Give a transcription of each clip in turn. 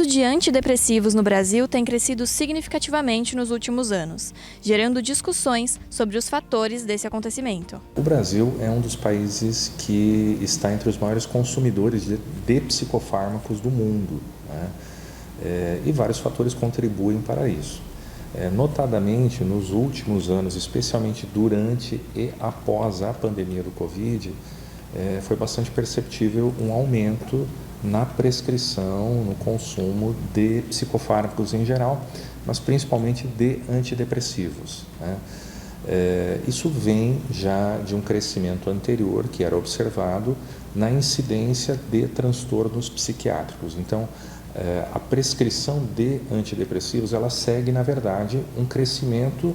uso de antidepressivos no Brasil tem crescido significativamente nos últimos anos, gerando discussões sobre os fatores desse acontecimento. O Brasil é um dos países que está entre os maiores consumidores de psicofármacos do mundo, né? E vários fatores contribuem para isso. Notadamente, nos últimos anos, especialmente durante e após a pandemia do Covid, foi bastante perceptível um aumento na prescrição, no consumo de psicofármacos em geral, mas principalmente de antidepressivos, né? Isso vem já de um crescimento anterior que era observado na incidência de transtornos psiquiátricos. Então, a prescrição de antidepressivos, ela segue, na verdade, um crescimento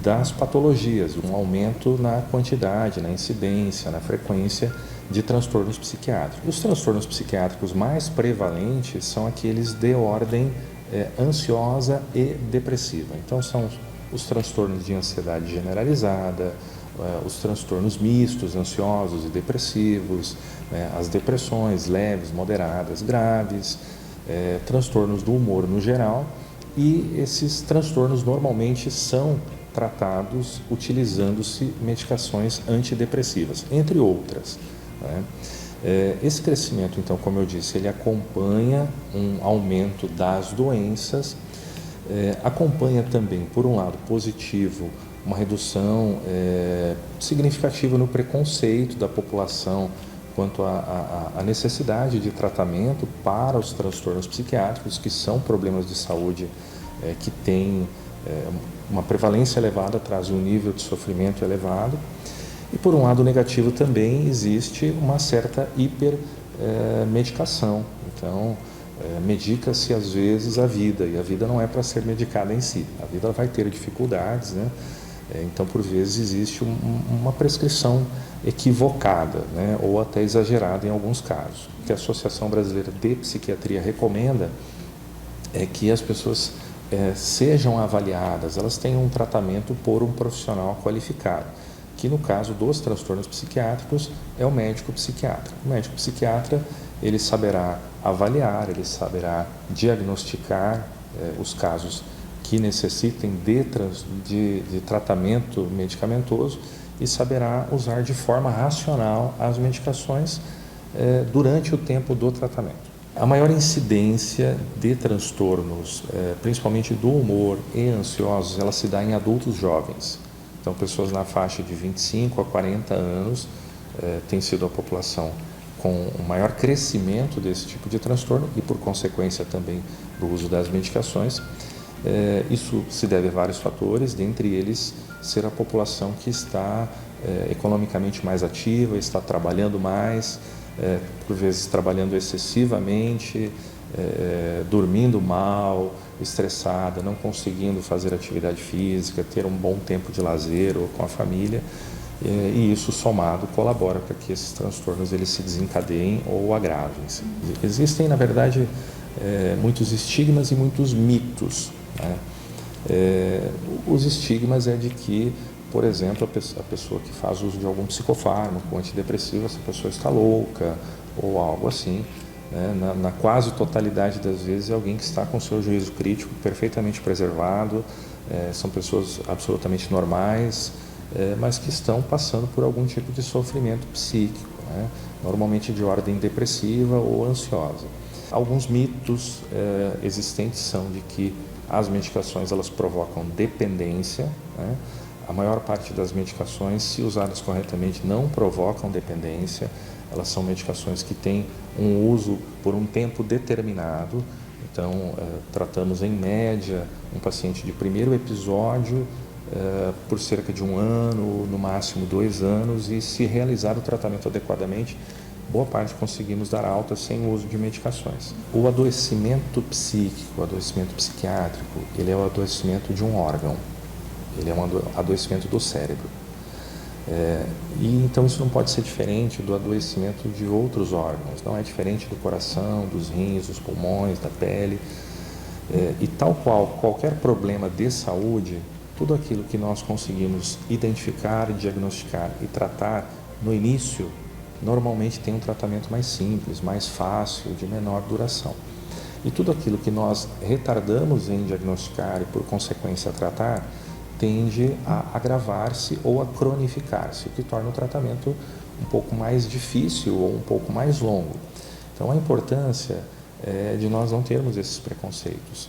das patologias, um aumento na quantidade, na incidência, na frequência de transtornos psiquiátricos. Os transtornos psiquiátricos mais prevalentes são aqueles de ordem ansiosa e depressiva. Então, são os transtornos de ansiedade generalizada, os transtornos mistos, ansiosos e depressivos, as depressões leves, moderadas, graves, transtornos do humor no geral, e esses transtornos normalmente são tratados utilizando-se medicações antidepressivas, entre outras, né? Esse crescimento, então, como eu disse, ele acompanha um aumento das doenças, acompanha também, por um lado positivo, uma redução significativa no preconceito da população quanto à necessidade de tratamento para os transtornos psiquiátricos, que são problemas de saúde que têm uma prevalência elevada, trazem um nível de sofrimento elevado. E, por um lado negativo, também existe uma certa hipermedicação. Então, medica-se às vezes a vida, e a vida não é para ser medicada em si. A vida vai ter dificuldades, né? Então, por vezes, existe uma prescrição equivocada, né? Ou até exagerada em alguns casos. O que a Associação Brasileira de Psiquiatria recomenda é que as pessoas sejam avaliadas, elas tenham um tratamento por um profissional qualificado, que no caso dos transtornos psiquiátricos é o médico psiquiatra. O médico psiquiatra, ele saberá avaliar, ele saberá diagnosticar os casos que necessitem de tratamento medicamentoso e saberá usar de forma racional as medicações durante o tempo do tratamento. A maior incidência de transtornos, principalmente do humor e ansiosos, ela se dá em adultos jovens. Então, pessoas na faixa de 25 a 40 anos tem sido a população com o maior crescimento desse tipo de transtorno e, por consequência, também do uso das medicações. Isso se deve a vários fatores, dentre eles ser a população que está economicamente mais ativa, está trabalhando mais, por vezes trabalhando excessivamente, dormindo mal, estressada, não conseguindo fazer atividade física, ter um bom tempo de lazer ou com a família, e isso somado colabora para que esses transtornos eles se desencadeiem ou agravem-se. Existem, na verdade, muitos estigmas e muitos mitos, né? Os estigmas é de que, por exemplo, a pessoa que faz uso de algum psicofármaco, antidepressivo, essa pessoa está louca ou algo assim, né? Na quase totalidade das vezes é alguém que está com seu juízo crítico perfeitamente preservado, são pessoas absolutamente normais, mas que estão passando por algum tipo de sofrimento psíquico, né? Normalmente de ordem depressiva ou ansiosa. Alguns mitos existentes são de que as medicações elas provocam dependência, né? A maior parte das medicações, se usadas corretamente, não provocam dependência. Elas são medicações que têm um uso por um tempo determinado. Então, tratamos em média um paciente de primeiro episódio por cerca de 1 ano, no máximo 2 anos, e se realizar o tratamento adequadamente, boa parte conseguimos dar alta sem o uso de medicações. O adoecimento psíquico, o adoecimento psiquiátrico, ele é o adoecimento de um órgão. Ele é um adoecimento do cérebro. E então isso não pode ser diferente do adoecimento de outros órgãos. Não é diferente do coração, dos rins, dos pulmões, da pele. E tal qual qualquer problema de saúde, tudo aquilo que nós conseguimos identificar, diagnosticar e tratar no início, normalmente tem um tratamento mais simples, mais fácil, de menor duração. E tudo aquilo que nós retardamos em diagnosticar e, por consequência, tratar, tende a agravar-se ou a cronificar-se, o que torna o tratamento um pouco mais difícil ou um pouco mais longo. Então, a importância de nós não termos esses preconceitos.